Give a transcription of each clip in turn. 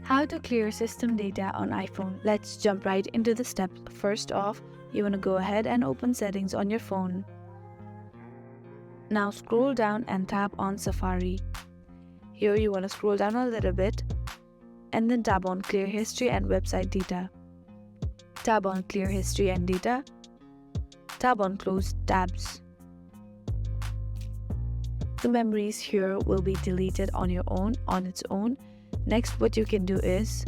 How to clear system data on iPhone. Let's jump right into the steps. First off, you want to go ahead and open settings on your phone. Now scroll down and tap on Safari. Here you want to scroll down a little bit and then tap on Clear History and Website Data. Tap on Clear History and Data. Tap on Close Tabs. The memories here will be deleted on its own. Next, what you can do is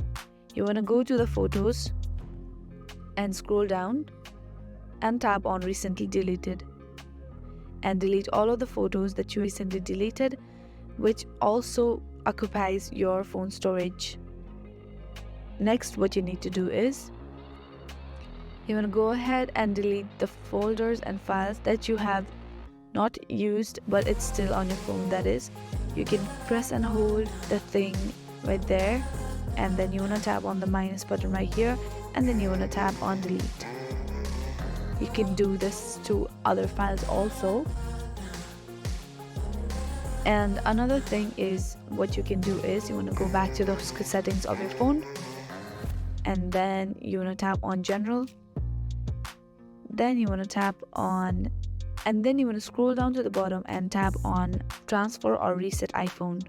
you want to go to the photos and scroll down and tap on Recently Deleted and delete all of the photos that you recently deleted, which also occupies your phone storage. Next, what you need to do is you want to go ahead and delete the folders and files that you have not used but it's still on your phone. That is, you can press and hold the thing right there, and then you want to tap on the minus button right here, and then you want to tap on delete. You can do this to other files also. And another thing is, what you can do is you want to go back to the settings of your phone, and then you want to tap on general, then you want to tap on, and then you want to scroll down to the bottom and tap on transfer or reset iPhone.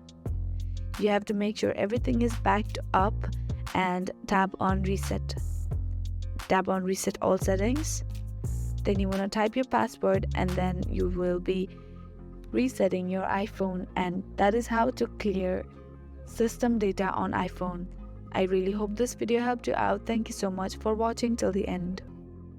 You have to make sure everything is backed up and tap on reset. Tap on reset all settings. Then you want to type your password, and then you will be resetting your iPhone, and that is how to clear system data on iPhone. I really hope this video helped you out. Thank you so much for watching till the end.